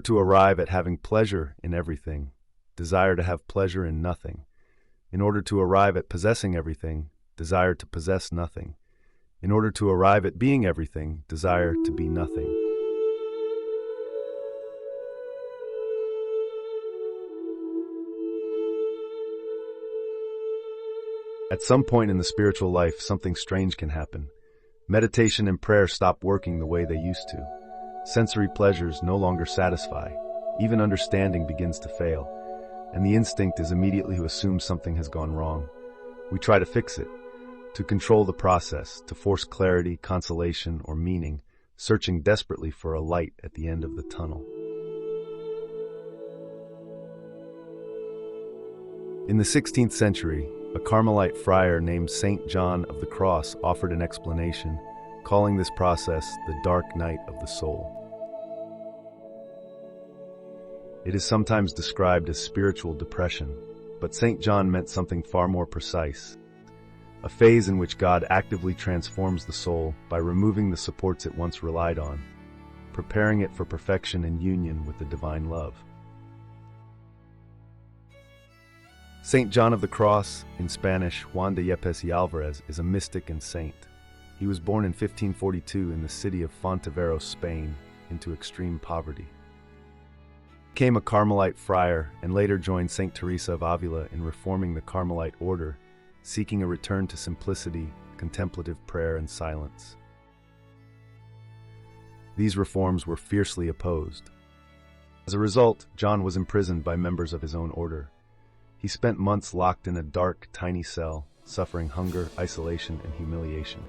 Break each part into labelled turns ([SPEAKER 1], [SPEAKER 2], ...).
[SPEAKER 1] to arrive at having pleasure in everything, desire to have pleasure in nothing. In order to arrive at possessing everything, desire to possess nothing. In order to arrive at being everything, desire to be nothing. At some point in the spiritual life, something strange can happen. Meditation and prayer stop working the way they used to. Sensory pleasures no longer satisfy. Even understanding begins to fail. And the instinct is immediately to assume something has gone wrong. We try to fix it, to control the process, to force clarity, consolation, or meaning, searching desperately for a light at the end of the tunnel. In the 16th century, a Carmelite friar named Saint John of the Cross offered an explanation, calling this process the dark night of the soul. It is sometimes described as spiritual depression, but Saint John meant something far more precise. A phase in which God actively transforms the soul by removing the supports it once relied on, preparing it for perfection and union with the divine love. Saint John of the Cross, in Spanish Juan de Yepes y Alvarez, is a mystic and saint. He was born in 1542 in the city of Fonteveros, Spain, into extreme poverty. He became a Carmelite friar and later joined Saint Theresa of Ávila in reforming the Carmelite order, seeking a return to simplicity, contemplative prayer, and silence. These reforms were fiercely opposed. As a result, John was imprisoned by members of his own order. He spent months locked in a dark, tiny cell, suffering hunger, isolation, and humiliation.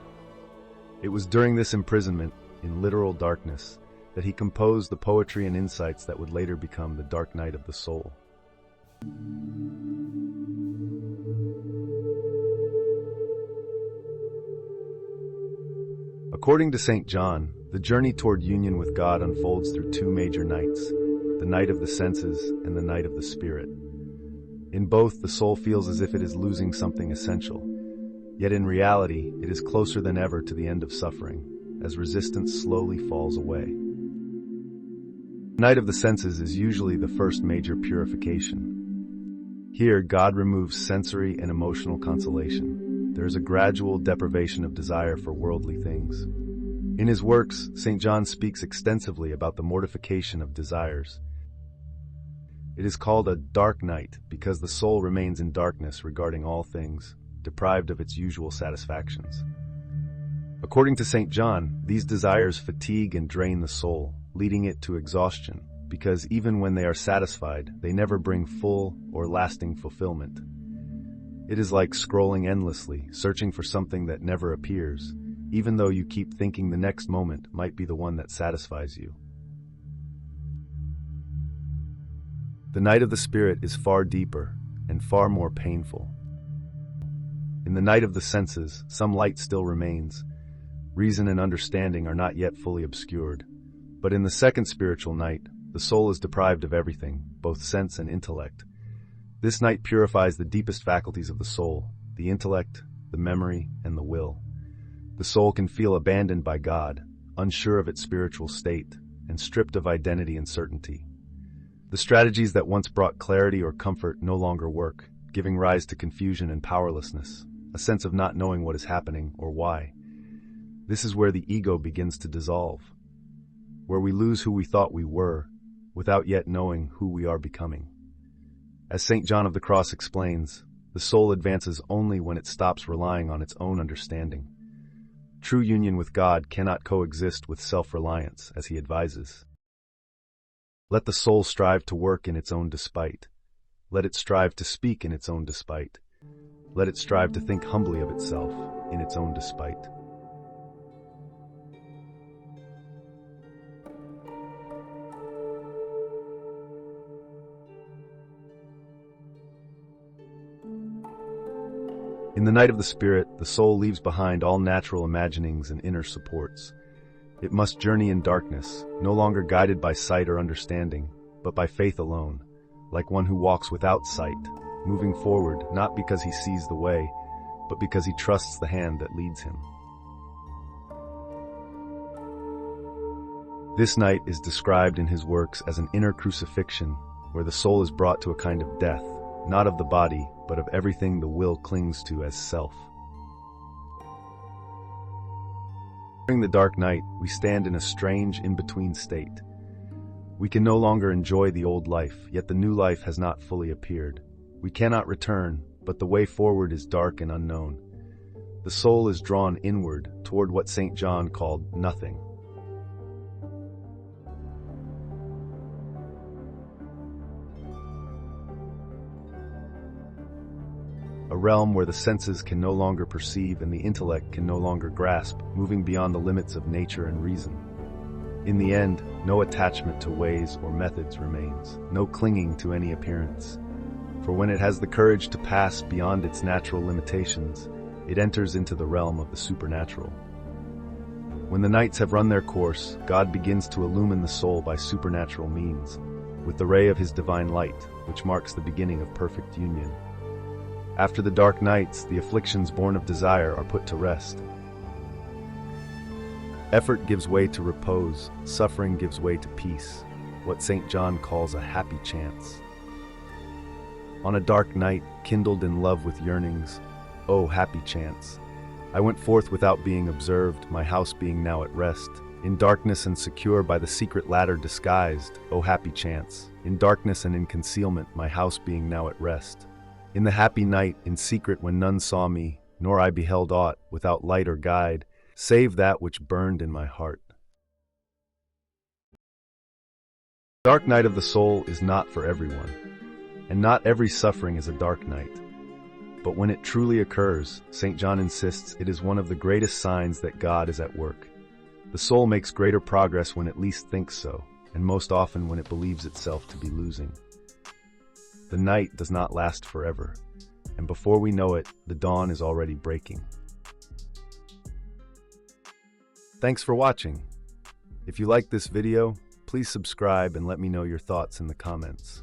[SPEAKER 1] It was during this imprisonment, in literal darkness, that he composed the poetry and insights that would later become the dark night of the soul. According to St. John, the journey toward union with God unfolds through two major nights, the night of the senses and the night of the spirit. In both, the soul feels as if it is losing something essential, yet in reality, it is closer than ever to the end of suffering, as resistance slowly falls away. The night of the senses is usually the first major purification. Here, God removes sensory and emotional consolation. There is a gradual deprivation of desire for worldly things. In his works, St. John speaks extensively about the mortification of desires. It is called a dark night because the soul remains in darkness regarding all things, deprived of its usual satisfactions. According to St. John, these desires fatigue and drain the soul, leading it to exhaustion, because even when they are satisfied, they never bring full or lasting fulfillment. It is like scrolling endlessly, searching for something that never appears, even though you keep thinking the next moment might be the one that satisfies you. The night of the spirit is far deeper and far more painful. In the night of the senses, some light still remains. Reason and understanding are not yet fully obscured. But in the second spiritual night, the soul is deprived of everything, both sense and intellect. This night purifies the deepest faculties of the soul, the intellect, the memory, and the will. The soul can feel abandoned by God, unsure of its spiritual state, and stripped of identity and certainty. The strategies that once brought clarity or comfort no longer work, giving rise to confusion and powerlessness, a sense of not knowing what is happening or why. This is where the ego begins to dissolve, where we lose who we thought we were, without yet knowing who we are becoming. As St. John of the Cross explains, the soul advances only when it stops relying on its own understanding. True union with God cannot coexist with self-reliance, as he advises. Let the soul strive to work in its own despite. Let it strive to speak in its own despite. Let it strive to think humbly of itself in its own despite. In the night of the spirit, the soul leaves behind all natural imaginings and inner supports. It must journey in darkness, no longer guided by sight or understanding, but by faith alone, like one who walks without sight, moving forward not because he sees the way, but because he trusts the hand that leads him. This night is described in his works as an inner crucifixion, where the soul is brought to a kind of death, not of the body, but of everything the will clings to as self. During the dark night, we stand in a strange in-between state. We can no longer enjoy the old life, yet the new life has not fully appeared. We cannot return, but the way forward is dark and unknown. The soul is drawn inward toward what St. John called nothing. A realm where the senses can no longer perceive and the intellect can no longer grasp, moving beyond the limits of nature and reason. In the end, no attachment to ways or methods remains, no clinging to any appearance. For when it has the courage to pass beyond its natural limitations, it enters into the realm of the supernatural. When the nights have run their course, God begins to illumine the soul by supernatural means, with the ray of his divine light, which marks the beginning of perfect union. After the dark nights, the afflictions born of desire are put to rest. Effort gives way to repose, suffering gives way to peace, what St. John calls a happy chance. On a dark night, kindled in love with yearnings, oh, happy chance! I went forth without being observed, my house being now at rest. In darkness and secure by the secret ladder disguised, oh, happy chance! In darkness and in concealment, my house being now at rest. In the happy night, in secret when none saw me, nor I beheld aught, without light or guide, save that which burned in my heart. The dark night of the soul is not for everyone, and not every suffering is a dark night. But when it truly occurs, St. John insists it is one of the greatest signs that God is at work. The soul makes greater progress when it least thinks so, and most often when it believes itself to be losing. The night does not last forever, and before we know it, the dawn is already breaking. Thanks for watching. If you liked this video, please subscribe and let me know your thoughts in the comments.